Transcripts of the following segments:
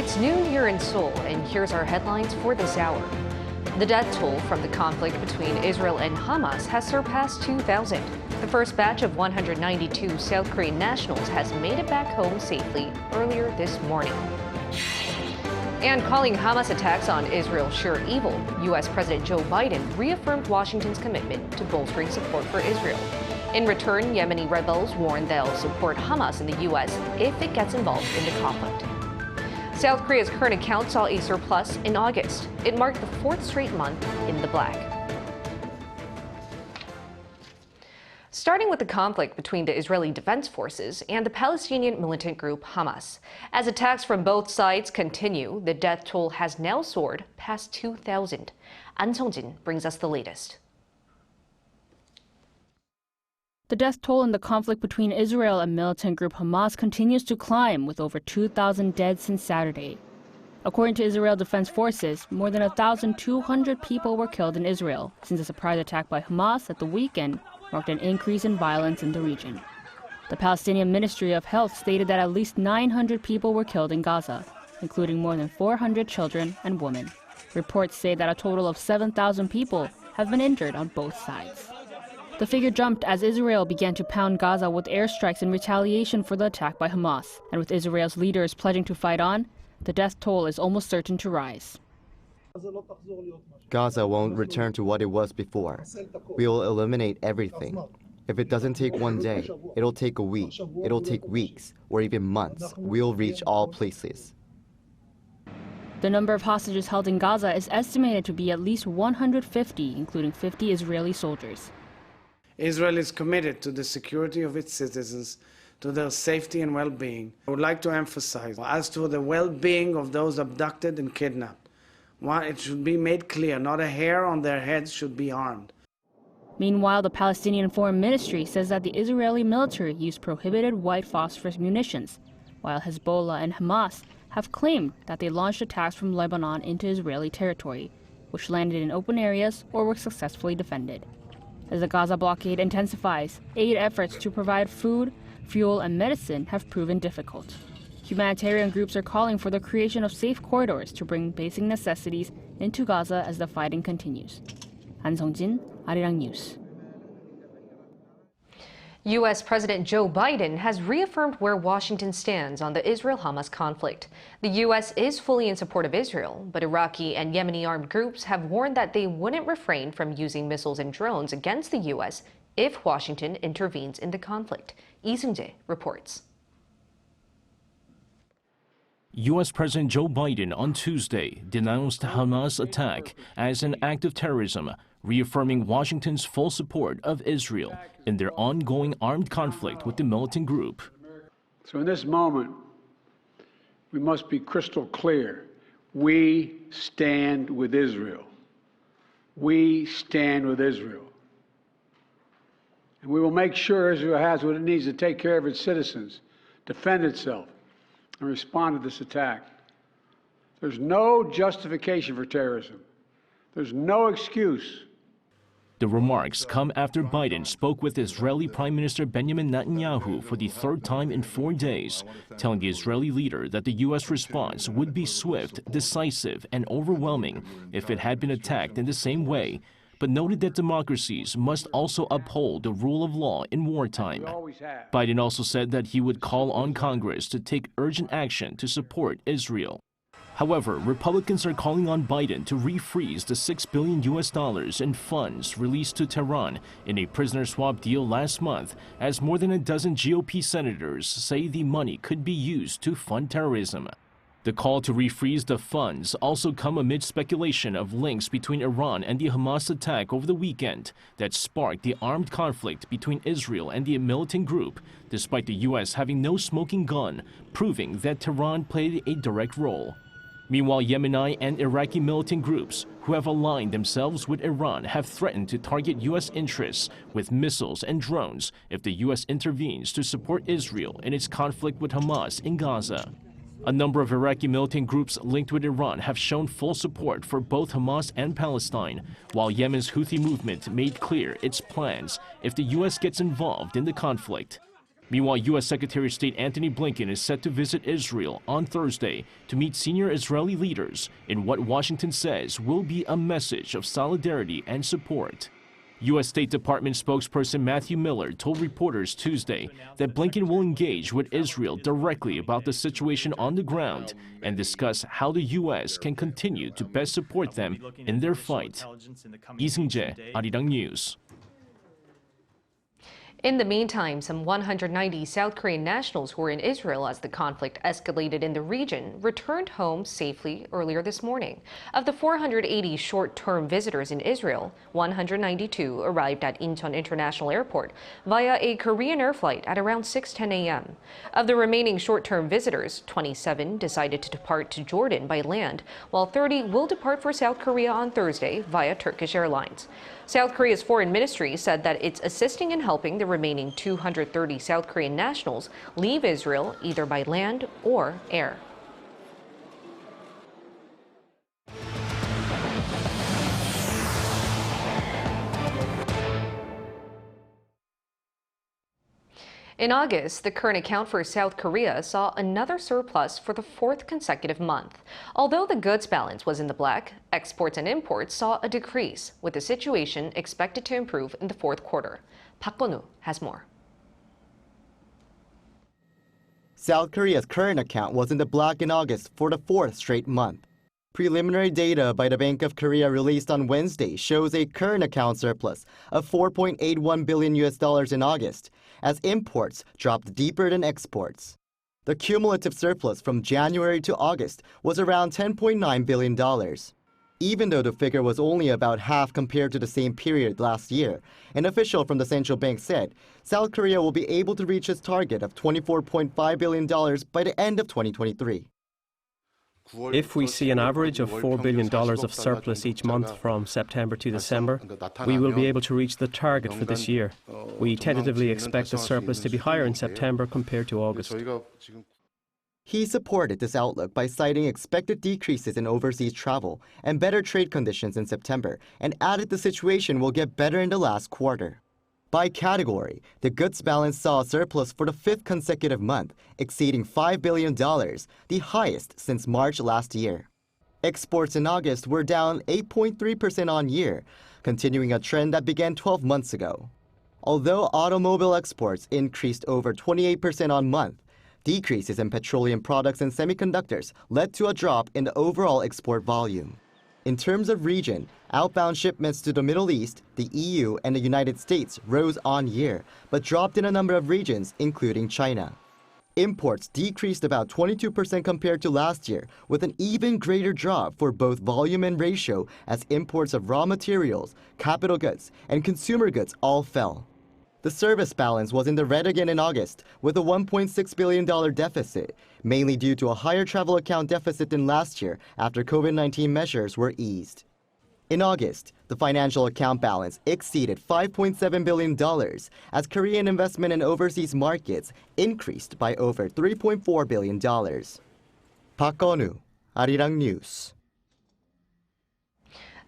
It's noon here in Seoul, and here's our headlines for this hour. The death toll from the conflict between Israel and Hamas has surpassed 2,000. The first batch of 192 South Korean nationals has made it back home safely earlier this morning. And calling Hamas attacks on Israel sheer evil, U.S. President Joe Biden reaffirmed Washington's commitment to bolstering support for Israel. In return, Yemeni rebels warned they'll support Hamas in the U.S. if it gets involved in the conflict. South Korea's current account saw a surplus in August. It marked the fourth straight month in the black. Starting with the conflict between the Israeli Defense Forces and the Palestinian militant group Hamas. As attacks from both sides continue, the death toll has now soared past 2,000. An Sung-jin brings us the latest. The death toll in the conflict between Israel and militant group Hamas continues to climb, with over 2,000 dead since Saturday. According to Israel Defense Forces, more than 1,200 people were killed in Israel since a surprise attack by Hamas at the weekend marked an increase in violence in the region. The Palestinian Ministry of Health stated that at least 900 people were killed in Gaza, including more than 400 children and women. Reports say that a total of 7,000 people have been injured on both sides. The figure jumped as Israel began to pound Gaza with airstrikes in retaliation for the attack by Hamas. And with Israel's leaders pledging to fight on, the death toll is almost certain to rise. Gaza won't return to what it was before. We will eliminate everything. If it doesn't take one day, it'll take a week, it'll take weeks, or even months. We'll reach all places. The number of hostages held in Gaza is estimated to be at least 150, including 50 Israeli soldiers. Israel is committed to the security of its citizens, to their safety and well-being. I would like to emphasize, as to the well-being of those abducted and kidnapped, it should be made clear, not a hair on their heads should be harmed. Meanwhile, the Palestinian Foreign Ministry says that the Israeli military used prohibited white phosphorus munitions, while Hezbollah and Hamas have claimed that they launched attacks from Lebanon into Israeli territory, which landed in open areas or were successfully defended. As the Gaza blockade intensifies, aid efforts to provide food, fuel, and medicine have proven difficult. Humanitarian groups are calling for the creation of safe corridors to bring basic necessities into Gaza as the fighting continues. An Sung-jin, Arirang News. U.S. President Joe Biden has reaffirmed where Washington stands on the Israel-Hamas conflict. The U.S. is fully in support of Israel, but Iraqi and Yemeni armed groups have warned that they wouldn't refrain from using missiles and drones against the U.S. if Washington intervenes in the conflict. Lee Seung-jae reports. U.S. President Joe Biden on Tuesday denounced Hamas' attack as an act of terrorism, reaffirming Washington's full support of Israel in their ongoing armed conflict with the militant group. So in this moment, we must be crystal clear. We stand with Israel. We stand with Israel. And we will make sure Israel has what it needs to take care of its citizens, defend itself, and respond to this attack. There's no justification for terrorism. There's no excuse. The remarks come after Biden spoke with Israeli Prime Minister Benjamin Netanyahu for the third time in 4 days, telling the Israeli leader that the U.S. response would be swift, decisive, and overwhelming if it had been attacked in the same way, but noted that democracies must also uphold the rule of law in wartime. Biden also said that he would call on Congress to take urgent action to support Israel. However, Republicans are calling on Biden to refreeze the $6 billion in funds released to Tehran in a prisoner swap deal last month, as more than a dozen GOP senators say the money could be used to fund terrorism. The call to refreeze the funds also come amid speculation of links between Iran and the Hamas attack over the weekend that sparked the armed conflict between Israel and the militant group, despite the U.S. having no smoking gun, proving that Tehran played a direct role. Meanwhile, Yemeni and Iraqi militant groups who have aligned themselves with Iran have threatened to target U.S. interests with missiles and drones if the U.S. intervenes to support Israel in its conflict with Hamas in Gaza. A number of Iraqi militant groups linked with Iran have shown full support for both Hamas and Palestine, while Yemen's Houthi movement made clear its plans if the U.S. gets involved in the conflict. Meanwhile, U.S. Secretary of State Antony Blinken is set to visit Israel on Thursday to meet senior Israeli leaders in what Washington says will be a message of solidarity and support. U.S. State Department spokesperson Matthew Miller told reporters Tuesday that Blinken will engage with Israel directly about the situation on the ground and discuss how the U.S. can continue to best support them in their fight. Lee Seung-jae, Arirang News. In the meantime, some 190 South Korean nationals who were in Israel as the conflict escalated in the region returned home safely earlier this morning. Of the 480 short-term visitors in Israel, 192 arrived at Incheon International Airport via a Korean air flight at around 6:10 a.m. Of the remaining short-term visitors, 27 decided to depart to Jordan by land, while 30 will depart for South Korea on Thursday via Turkish Airlines. South Korea's foreign ministry said that it's assisting in helping the remaining 230 South Korean nationals leave Israel either by land or air. In August, the current account for South Korea saw another surplus for the fourth consecutive month. Although the goods balance was in the black, exports and imports saw a decrease, with the situation expected to improve in the fourth quarter. Park Won-woo has more. South Korea's current account was in the black in August for the fourth straight month. Preliminary data by the Bank of Korea released on Wednesday shows a current account surplus of $4.81 billion in August, as imports dropped deeper than exports. The cumulative surplus from January to August was around $10.9 billion. Even though the figure was only about half compared to the same period last year, an official from the central bank said South Korea will be able to reach its target of $24.5 billion by the end of 2023. If we see an average of $4 billion of surplus each month from September to December, we will be able to reach the target for this year. We tentatively expect the surplus to be higher in September compared to August. He supported this outlook by citing expected decreases in overseas travel and better trade conditions in September, and added the situation will get better in the last quarter. By category, the goods balance saw a surplus for the fifth consecutive month, exceeding $5 billion, the highest since March last year. Exports in August were down 8.3% on year, continuing a trend that began 12 months ago. Although automobile exports increased over 28% on month, decreases in petroleum products and semiconductors led to a drop in the overall export volume. In terms of region, outbound shipments to the Middle East, the EU, and the United States rose on year, but dropped in a number of regions, including China. Imports decreased about 22% compared to last year, with an even greater drop for both volume and ratio as imports of raw materials, capital goods, and consumer goods all fell. The service balance was in the red again in August, with a $1.6 billion deficit, mainly due to a higher travel account deficit than last year after COVID-19 measures were eased. In August, the financial account balance exceeded $5.7 billion as Korean investment in overseas markets increased by over $3.4 billion. Park Won-woo, Arirang News.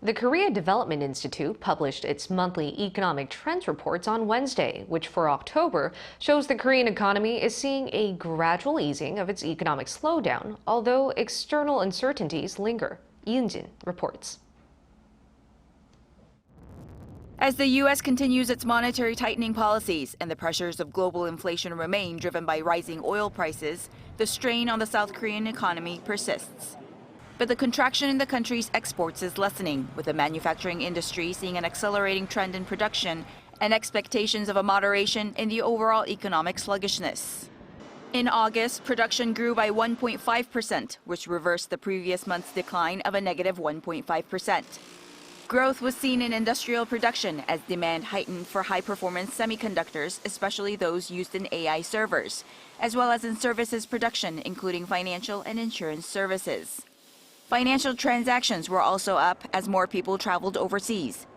The Korea Development Institute published its monthly economic trends reports on Wednesday, which for October shows the Korean economy is seeing a gradual easing of its economic slowdown, although external uncertainties linger. Lee Eun-jin reports. As the U.S. continues its monetary tightening policies and the pressures of global inflation remain driven by rising oil prices, the strain on the South Korean economy persists. But the contraction in the country's exports is lessening, with the manufacturing industry seeing an accelerating trend in production and expectations of a moderation in the overall economic sluggishness. In August, production grew by 1.5%, which reversed the previous month's decline of a negative 1.5%. Growth was seen in industrial production as demand heightened for high-performance semiconductors, especially those used in AI servers, as well as in services production, including financial and insurance services. Financial transactions were also up as more people traveled overseas.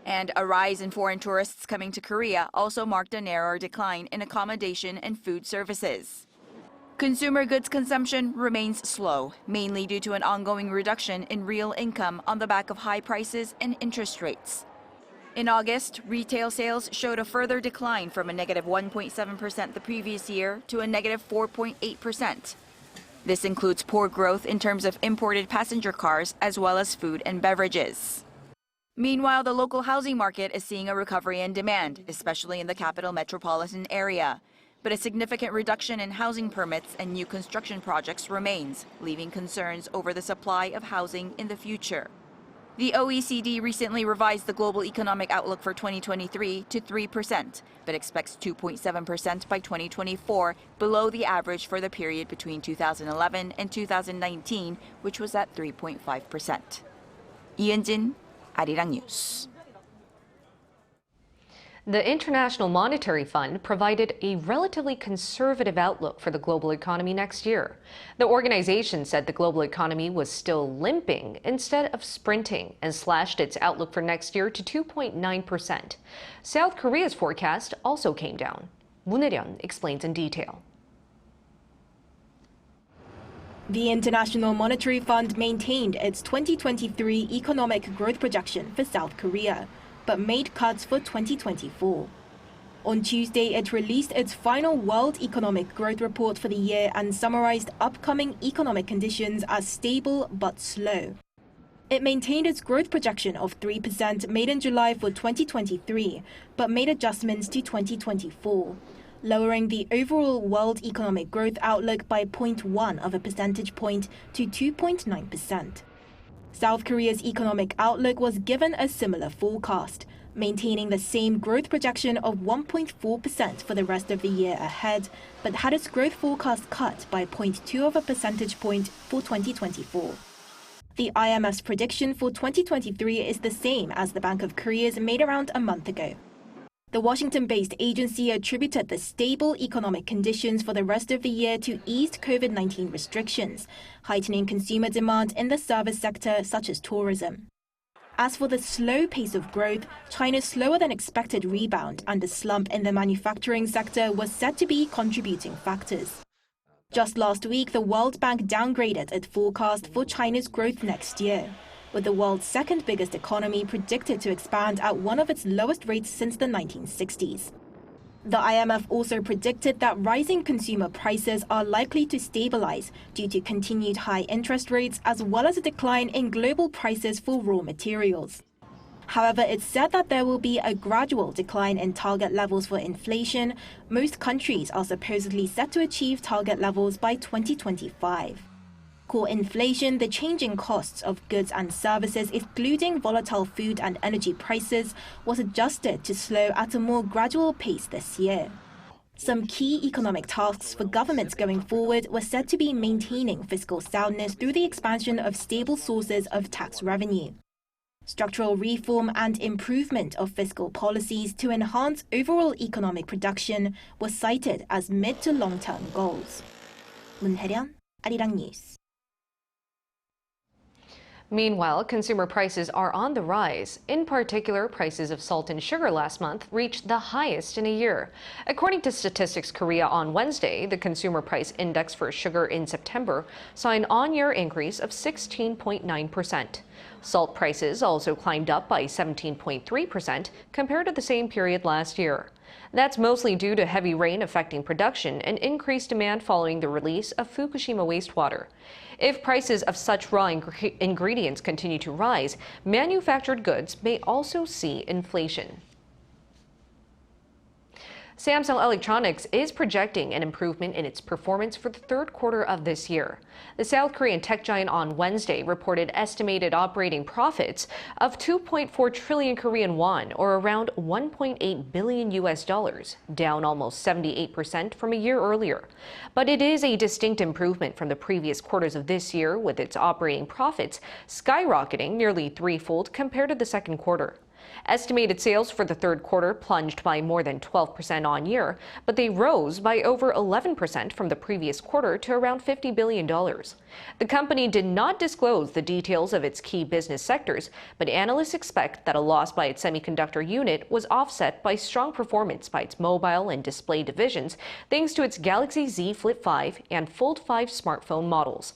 And a rise in foreign tourists coming to Korea also marked a narrower decline in accommodation and food services. Consumer goods consumption remains slow, mainly due to an ongoing reduction in real income on the back of high prices and interest rates. In August, retail sales showed a further decline from a negative 1.7% the previous year to a negative 4.8%. This includes poor growth in terms of imported passenger cars as well as food and beverages. Meanwhile, the local housing market is seeing a recovery in demand, especially in the capital metropolitan area. But a significant reduction in housing permits and new construction projects remains, leaving concerns over the supply of housing in the future. The OECD recently revised the global economic outlook for 2023 to 3%, but expects 2.7% by 2024, below the average for the period between 2011 and 2019, which was at 3.5%. 이은진, Arirang News. The International Monetary Fund provided a relatively conservative outlook for the global economy next year. The organization said the global economy was still limping instead of sprinting and slashed its outlook for next year to 2.9%. South Korea's forecast also came down. Moon Hye-ryun explains in detail. The International Monetary Fund maintained its 2023 economic growth projection for South Korea, but made cuts for 2024. On Tuesday, it released its final World Economic Growth Report for the year and summarized upcoming economic conditions as stable but slow. It maintained its growth projection of 3% made in July for 2023, but made adjustments to 2024, lowering the overall world economic growth outlook by 0.1 of a percentage point to 2.9%. South Korea's economic outlook was given a similar forecast, maintaining the same growth projection of 1.4% for the rest of the year ahead, but had its growth forecast cut by 0.2 of a percentage point for 2024. The IMF's prediction for 2023 is the same as the Bank of Korea's made around a month ago. The Washington-based agency attributed the stable economic conditions for the rest of the year to eased COVID-19 restrictions, heightening consumer demand in the service sector such as tourism. As for the slow pace of growth, China's slower than expected rebound and the slump in the manufacturing sector was said to be contributing factors. Just last week, the World Bank downgraded its forecast for China's growth next year, with the world's second biggest economy predicted to expand at one of its lowest rates since the 1960s. The IMF also predicted that rising consumer prices are likely to stabilize due to continued high interest rates as well as a decline in global prices for raw materials. However, it said that there will be a gradual decline in target levels for inflation. Most countries are supposedly set to achieve target levels by 2025. Core inflation, the changing costs of goods and services, excluding volatile food and energy prices, was adjusted to slow at a more gradual pace this year. Some key economic tasks for governments going forward were said to be maintaining fiscal soundness through the expansion of stable sources of tax revenue. Structural reform and improvement of fiscal policies to enhance overall economic production were cited as mid to long-term goals. Moon Hye-ryun, Arirang News. Meanwhile, consumer prices are on the rise. In particular, prices of salt and sugar last month reached the highest in a year. According to Statistics Korea on Wednesday, the consumer price index for sugar in September saw an on-year increase of 16.9%. Salt prices also climbed up by 17.3% compared to the same period last year. That's mostly due to heavy rain affecting production and increased demand following the release of Fukushima wastewater. If prices of such raw ingredients continue to rise, manufactured goods may also see inflation. Samsung Electronics is projecting an improvement in its performance for the third quarter of this year. The South Korean tech giant on Wednesday reported estimated operating profits of 2.4 trillion Korean won, or around $1.8 billion, down almost 78% from a year earlier. But it is a distinct improvement from the previous quarters of this year, with its operating profits skyrocketing nearly threefold compared to the second quarter. Estimated sales for the third quarter plunged by more than 12% on year, but they rose by over 11% from the previous quarter to around $50 billion. The company did not disclose the details of its key business sectors, but analysts expect that a loss by its semiconductor unit was offset by strong performance by its mobile and display divisions, thanks to its Galaxy Z Flip 5 and Fold 5 smartphone models.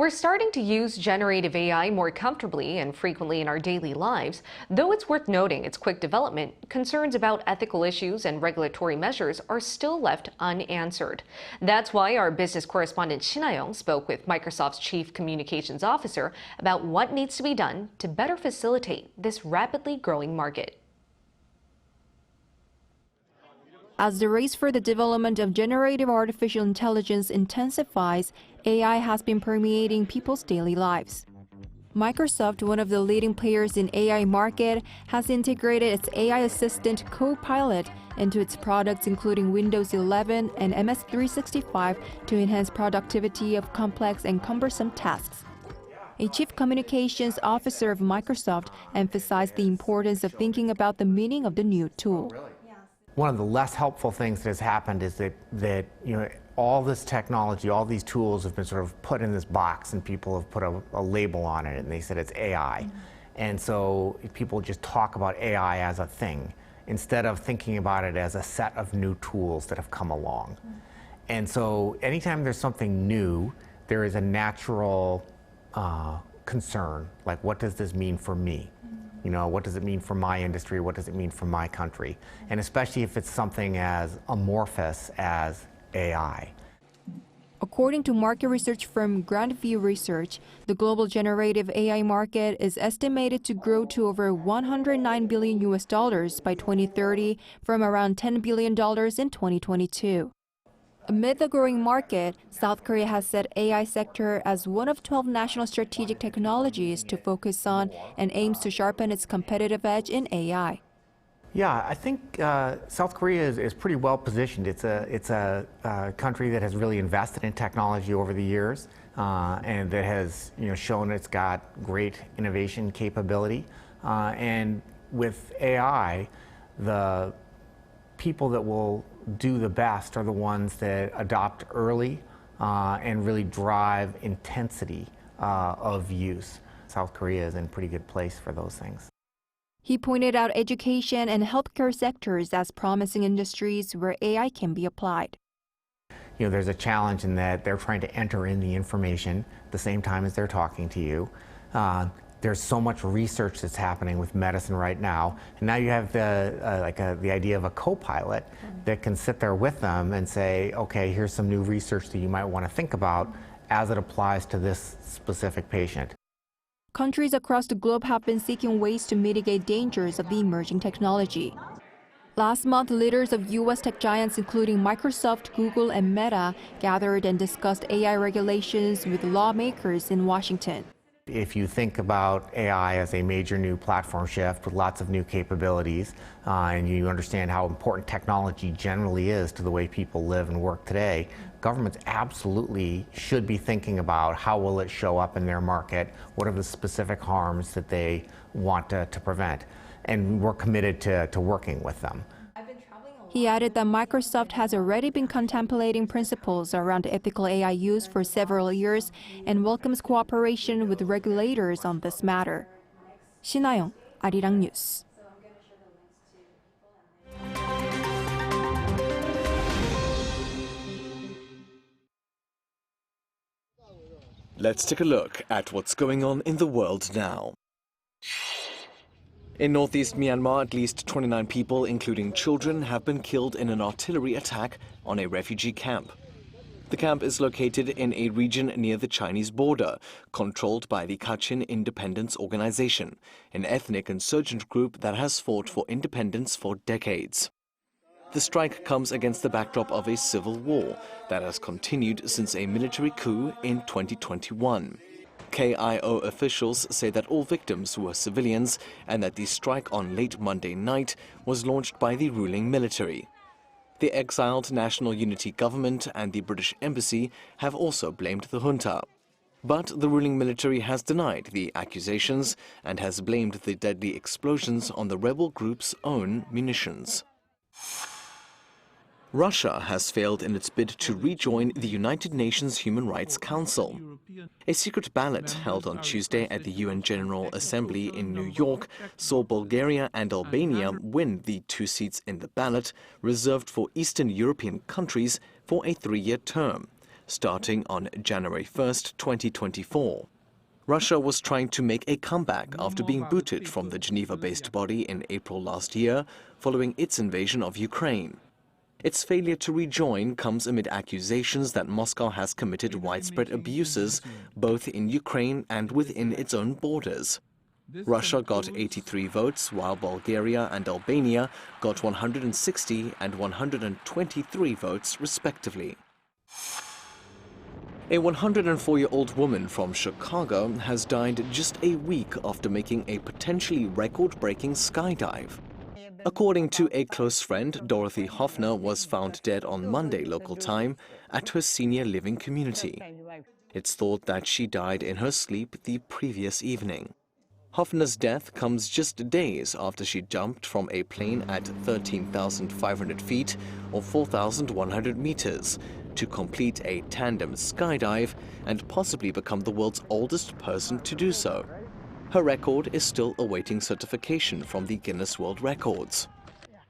We're starting to use generative AI more comfortably and frequently in our daily lives. Though it's worth noting its quick development, concerns about ethical issues and regulatory measures are still left unanswered. That's why our business correspondent Shin-Ayong spoke with Microsoft's Chief Communications Officer about what needs to be done to better facilitate this rapidly growing market. As the race for the development of generative artificial intelligence intensifies, AI has been permeating people's daily lives. Microsoft, one of the leading players in AI market, has integrated its AI assistant Copilot into its products including Windows 11 and MS 365 to enhance productivity of complex and cumbersome tasks. A chief communications officer of Microsoft emphasized the importance of thinking about the meaning of the new tool. One of the less helpful things that has happened is that all this technology, all these tools have been sort of put in this box and people have put a label on it and they said it's AI. And so people just talk about AI as a thing instead of thinking about it as a set of new tools that have come along. And so anytime there's something new, there is a natural concern, like what does this mean for me? What does it mean for my industry? What does it mean for my country? And especially if it's something as amorphous as AI. According to market research firm Grandview Research, the global generative AI market is estimated to grow to over $109 billion by 2030 from around $10 billion in 2022. Amid the growing market, South Korea has set AI sector as one of 12 national strategic technologies to focus on and aims to sharpen its competitive edge in AI. Yeah, I think South Korea is pretty well positioned. It's a country that has really invested in technology over the years and that has shown it's got great innovation capability. And with AI, the people that will do the best are the ones that adopt early and really drive intensity of use. South Korea is in a pretty good place for those things. He pointed out education and healthcare sectors as promising industries where AI can be applied. There's a challenge in that they're trying to enter in the information at the same time as they're talking to you. There's so much research that's happening with medicine right now, and now you have the idea of a co-pilot that can sit there with them and say, okay, here's some new research that you might want to think about as it applies to this specific patient. Countries across the globe have been seeking ways to mitigate dangers of the emerging technology. Last month, leaders of U.S. tech giants including Microsoft, Google, and Meta gathered and discussed AI regulations with lawmakers in Washington. If you think about AI as a major new platform shift with lots of new capabilities, and you understand how important technology generally is to the way people live and work today, governments absolutely should be thinking about how will it show up in their market, what are the specific harms that they want to prevent, and we're committed to working with them. He added that Microsoft has already been contemplating principles around ethical AI use for several years and welcomes cooperation with regulators on this matter. Shin-Ayong, Arirang News. Let's take a look at what's going on in the world now. In northeast Myanmar, at least 29 people, including children, have been killed in an artillery attack on a refugee camp. The camp is located in a region near the Chinese border, controlled by the Kachin Independence Organization, an ethnic insurgent group that has fought for independence for decades. The strike comes against the backdrop of a civil war that has continued since a military coup in 2021. KIO officials say that all victims were civilians and that the strike on late Monday night was launched by the ruling military. The exiled National Unity Government and the British Embassy have also blamed the junta. But the ruling military has denied the accusations and has blamed the deadly explosions on the rebel group's own munitions. Russia has failed in its bid to rejoin the United Nations Human Rights Council. A secret ballot held on Tuesday at the UN General Assembly in New York saw Bulgaria and Albania win the 2 seats in the ballot reserved for Eastern European countries for a 3-year term, starting on January 1st, 2024. Russia was trying to make a comeback after being booted from the Geneva-based body in April last year, following its invasion of Ukraine. Its failure to rejoin comes amid accusations that Moscow has committed widespread abuses, both in Ukraine and within its own borders. Russia got 83 votes, while Bulgaria and Albania got 160 and 123 votes, respectively. A 104-year-old woman from Chicago has died just a week after making a potentially record-breaking skydive. According to a close friend, Dorothy Hoffner was found dead on Monday local time at her senior living community. It's thought that she died in her sleep the previous evening. Hoffner's death comes just days after she jumped from a plane at 13,500 feet or 4,100 meters to complete a tandem skydive and possibly become the world's oldest person to do so. Her record is still awaiting certification from the Guinness World Records.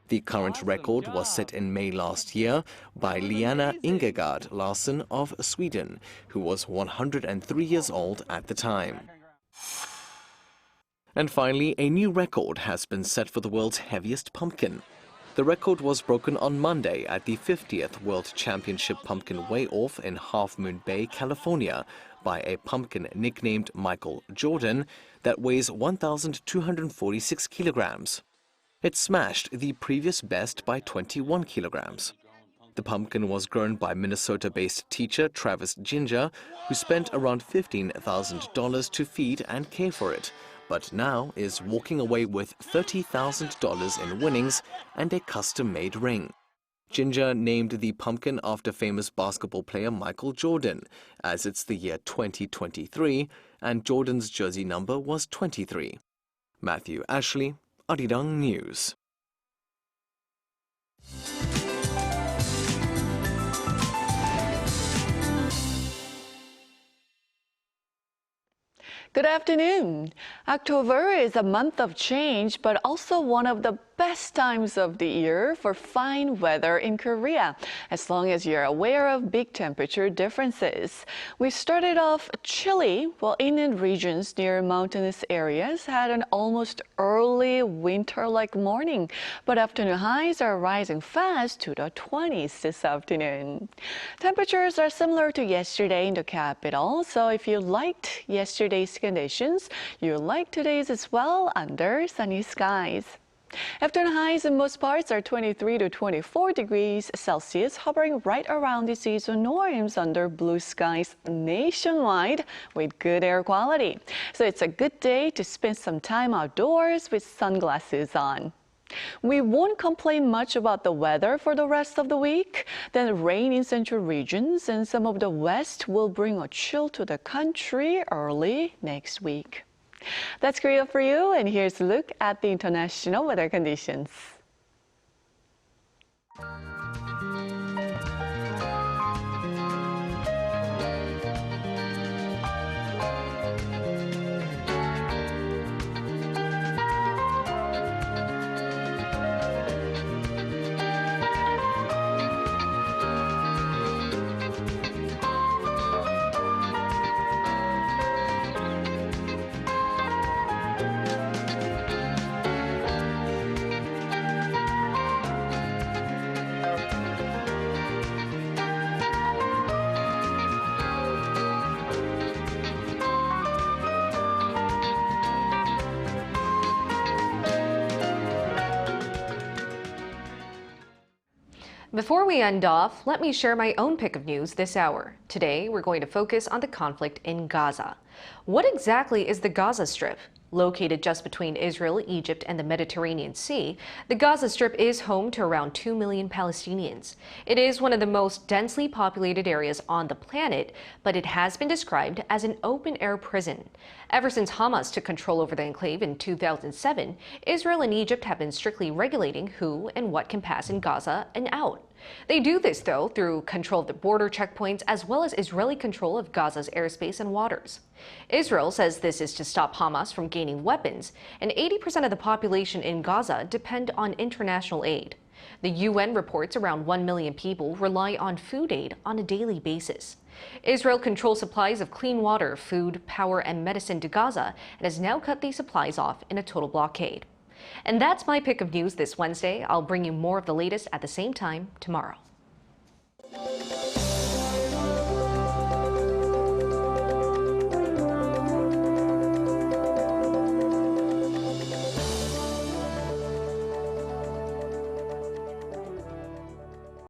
The current record was set in May last year by Liana Ingegard Larsson of Sweden, who was 103 years old at the time. And finally, a new record has been set for the world's heaviest pumpkin. The record was broken on Monday at the 50th World Championship Pumpkin Weigh-Off in Half Moon Bay, California, by a pumpkin nicknamed Michael Jordan that weighs 1,246 kilograms. It smashed the previous best by 21 kilograms. The pumpkin was grown by Minnesota-based teacher Travis Ginger, who spent around $15,000 to feed and care for it, but now is walking away with $30,000 in winnings and a custom-made ring. Ginger named the pumpkin after famous basketball player Michael Jordan, as it's the year 2023, and Jordan's jersey number was 23. Matthew Ashley, Arirang News. Good afternoon. October is a month of change, but also one of the best times of the year for fine weather in Korea, as long as you're aware of big temperature differences. We started off chilly, while inland regions near mountainous areas had an almost early winter-like morning, but afternoon highs are rising fast to the 20s this afternoon. Temperatures are similar to yesterday in the capital, so if you liked yesterday's conditions, you'll like today's as well under sunny skies. Afternoon highs in most parts are 23 to 24 degrees Celsius, hovering right around the season norms under blue skies nationwide with good air quality. So it's a good day to spend some time outdoors with sunglasses on. We won't complain much about the weather for the rest of the week. Then rain in central regions and some of the west will bring a chill to the country early next week. That's Korea for you, and here's a look at the international weather conditions. Before we end off, let me share my own pick of news this hour. Today, we're going to focus on the conflict in Gaza. What exactly is the Gaza Strip? Located just between Israel, Egypt, and the Mediterranean Sea, the Gaza Strip is home to around 2 million Palestinians. It is one of the most densely populated areas on the planet, but it has been described as an open-air prison. Ever since Hamas took control over the enclave in 2007, Israel and Egypt have been strictly regulating who and what can pass in Gaza and out. They do this, though, through control of the border checkpoints as well as Israeli control of Gaza's airspace and waters. Israel says this is to stop Hamas from gaining weapons, and 80% of the population in Gaza depend on international aid. The UN reports around 1 million people rely on food aid on a daily basis. Israel controls supplies of clean water, food, power, and medicine to Gaza and has now cut these supplies off in a total blockade. And that's my pick of news this Wednesday. I'll bring you more of the latest at the same time tomorrow.